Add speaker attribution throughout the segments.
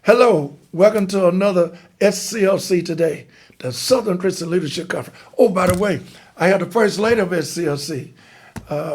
Speaker 1: Hello, welcome to another SCLC Today, the Southern Christian Leadership Conference. Oh, by the way, I had the First Lady of SCLC,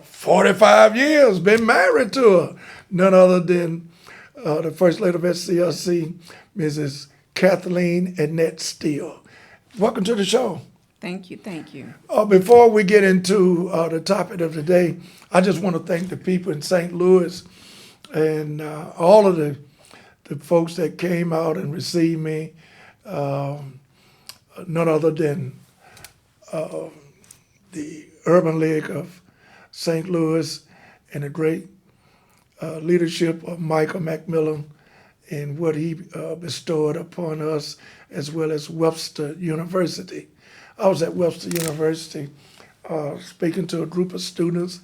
Speaker 1: 45 years, been married to her. None other than the First Lady of SCLC, Mrs. Cathelean Steele. Welcome to the show.
Speaker 2: Thank you, thank you.
Speaker 1: Before we get into the topic of the day, I just want to thank the people in St. Louis and all of the folks that came out and received me, none other than the Urban League of St. Louis and the great leadership of Michael McMillan and what he bestowed upon us, as well as Webster University. I was at Webster University speaking to a group of students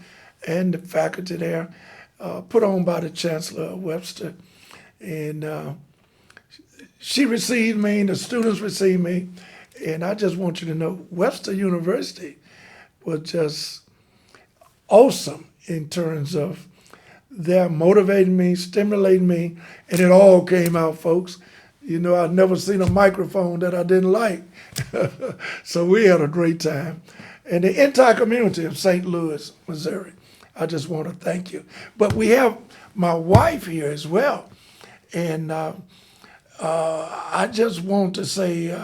Speaker 1: and the faculty there, put on by the Chancellor of Webster. And she received me, and the students received me. And I just want you to know, Webster University was just awesome in terms of their motivating me, stimulating me, and it all came out, folks. You know, I've never seen a microphone that I didn't like. So we had a great time. And the entire community of St. Louis, Missouri, I just want to thank you. But we have my wife here as well. And I just want to say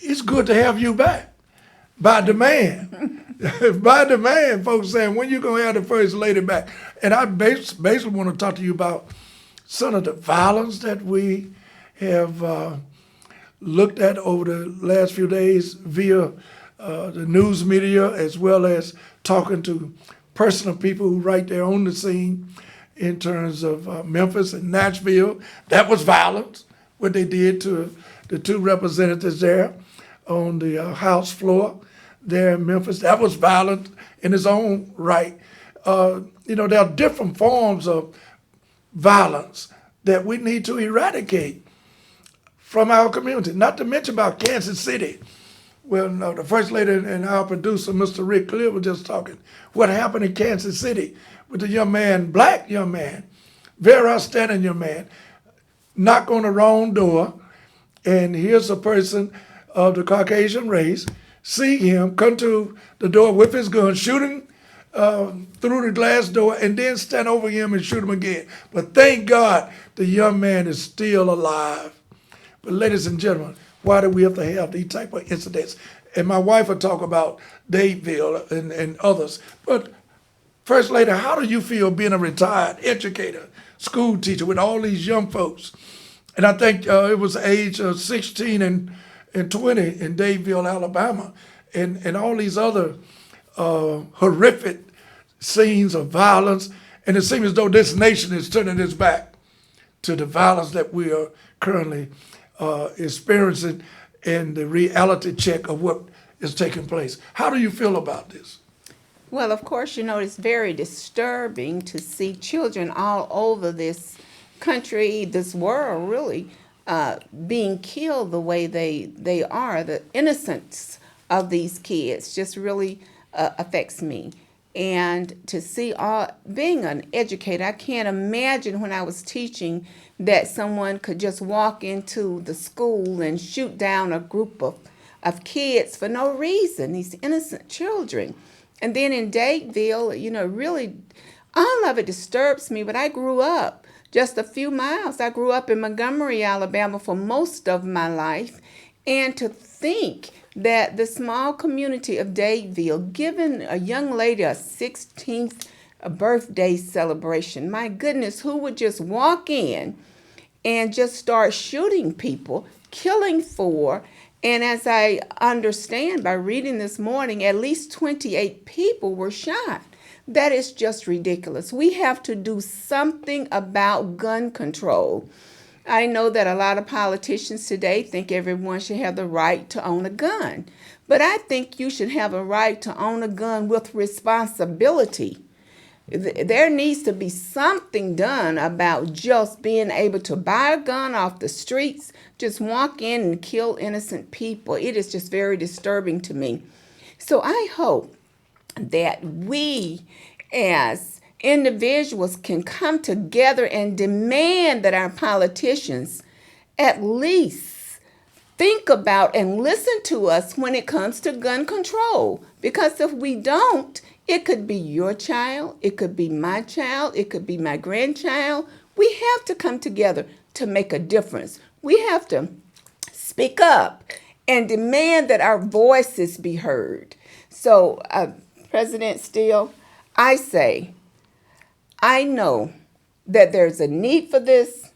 Speaker 1: it's good to have you back by demand. By demand, folks saying, when you going to have the First Lady back? And I basically want to talk to you about some of the violence that we have looked at over the last few days via the news media, as well as talking to personal people who right there on the scene in terms of Memphis and Nashville. That was violence, what they did to the two representatives there on the House floor there in Memphis. That was violent in its own right. You know, there are different forms of violence that we need to eradicate from our community, not to mention about Kansas City. Well, no, the First Lady and our producer, Mr. Rick Clear, was just talking what happened in Kansas City with the young man, black young man, very outstanding young man, knock on the wrong door, and here's a person of the Caucasian race, see him, come to the door with his gun, shoot him through the glass door, and then stand over him and shoot him again. But thank God the young man is still alive. But ladies and gentlemen, why do we have to have these type of incidents? And my wife will talk about Dadeville and others. But First Lady, how do you feel being a retired educator, school teacher with all these young folks? And I think it was age 16 and 20 in Dadeville, Alabama, and all these other horrific scenes of violence. And it seems as though this nation is turning its back to the violence that we are currently experiencing and the reality check of what is taking place. How do you feel about this?
Speaker 2: Well, of course, you know, it's very disturbing to see children all over this country, this world, really, being killed the way they are. The innocence of these kids just really affects me. And to see being an educator, I can't imagine when I was teaching that someone could just walk into the school and shoot down a group of kids for no reason, these innocent children. And then in Dadeville, you know, really, all of it disturbs me, but I grew up just a few miles. I grew up in Montgomery, Alabama for most of my life. And to think that the small community of Dadeville, giving a young lady a 16th birthday celebration, my goodness, who would just walk in and just start shooting people, killing four. And as I understand by reading this morning, at least 28 people were shot. That is just ridiculous. We have to do something about gun control. I know that a lot of politicians today think everyone should have the right to own a gun. But I think you should have a right to own a gun with responsibility. There needs to be something done about just being able to buy a gun off the streets, just walk in and kill innocent people. It is just very disturbing to me. So I hope that we as individuals can come together and demand that our politicians at least think about and listen to us when it comes to gun control. Because if we don't, it could be your child, it could be my child, it could be my grandchild. We have to come together to make a difference. We have to speak up and demand that our voices be heard. So, President Steele, I say, I know that there's a need for this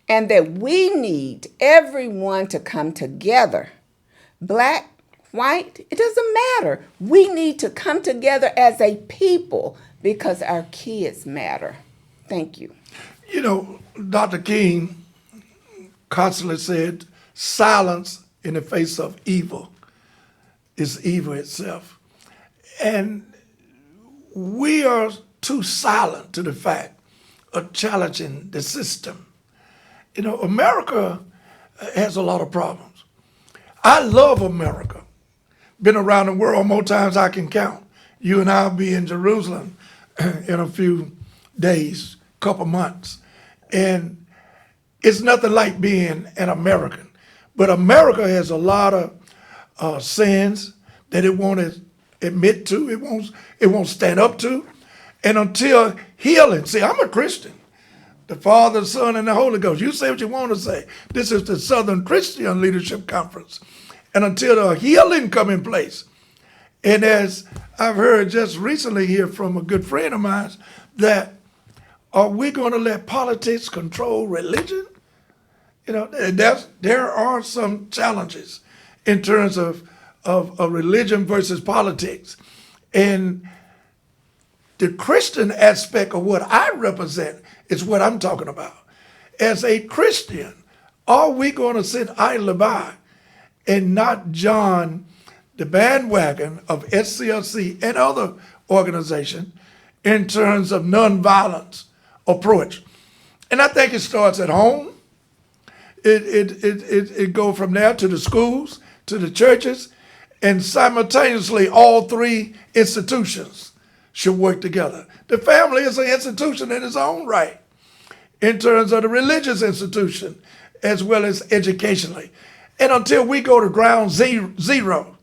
Speaker 2: and that we need everyone to come together. Black, white, it doesn't matter. We need to come together as a people because our kids matter. Thank you.
Speaker 1: You know, Dr. King constantly said, silence in the face of evil is evil itself. And we are too silent to the fact of challenging the system. You know, America has a lot of problems. I love America. Been around the world more times I can count. You and I will be in Jerusalem in a few days, couple months. And it's nothing like being an American. But America has a lot of sins that it won't admit to, it won't stand up to. And until healing, see, I'm a Christian. The Father, Son, and the Holy Ghost. You say what you want to say. This is the Southern Christian Leadership Conference. And until the healing come in place, and as I've heard just recently here from a good friend of mine, that are we going to let politics control religion? You know, there are some challenges in terms of religion versus politics. And the Christian aspect of what I represent is what I'm talking about. As a Christian, are we going to sit idly by and not join the bandwagon of SCLC and other organizations in terms of nonviolence approach? And I think it starts at home. It go from there to the schools, to the churches, and simultaneously all three institutions should work together. The family is an institution in its own right, in terms of the religious institution, as well as educationally. And until we go to ground zero,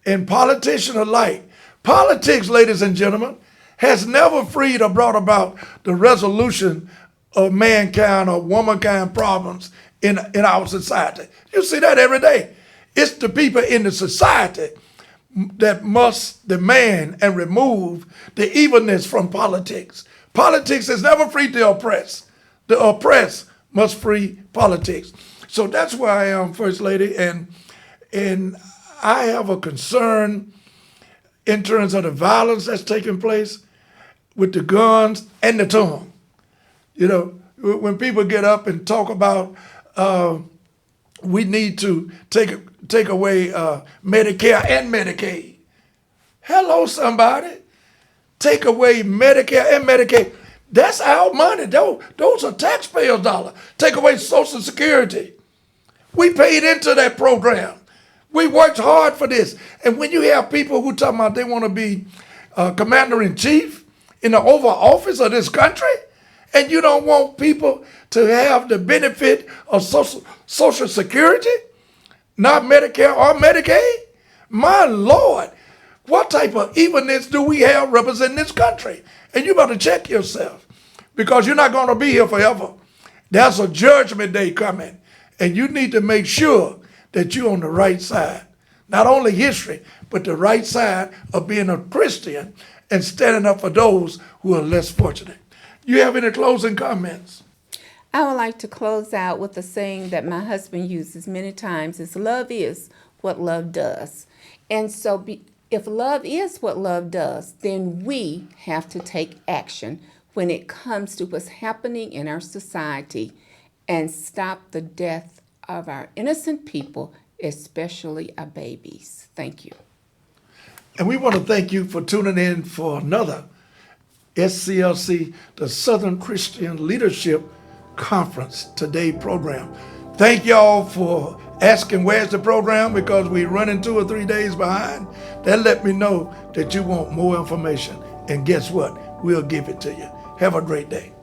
Speaker 1: and politicians alike, politics, ladies and gentlemen, has never freed or brought about the resolution of mankind or womankind problems in our society. You see that every day. It's the people in the society that must demand and remove the evilness from politics. Politics has never freed the oppressed. The oppressed must free politics. So that's where I am, First Lady, and I have a concern in terms of the violence that's taking place with the guns and the tongue. You know, when people get up and talk about we need to take away Medicare and Medicaid. Hello, somebody. Take away Medicare and Medicaid. That's our money. Those are taxpayers' dollars. Take away Social Security. We paid into that program. We worked hard for this. And when you have people who talk about they want to be commander-in-chief in the Oval Office of this country, and you don't want people to have the benefit of Social Security, not Medicare or Medicaid, my Lord, what type of evilness do we have representing this country? And you better check yourself, because you're not going to be here forever. There's a judgment day coming, and you need to make sure that you're on the right side. Not only history, but the right side of being a Christian and standing up for those who are less fortunate. You have any closing comments?
Speaker 2: I would like to close out with a saying that my husband uses many times is love is what love does. And so if love is what love does, then we have to take action when it comes to what's happening in our society and stop the death of our innocent people, especially our babies. Thank you.
Speaker 1: And we want to thank you for tuning in for another SCLC, the Southern Christian Leadership Conference Today program. Thank y'all for asking where's the program, because we're running 2 or 3 days behind. That let me know that you want more information. And guess what? We'll give it to you. Have a great day.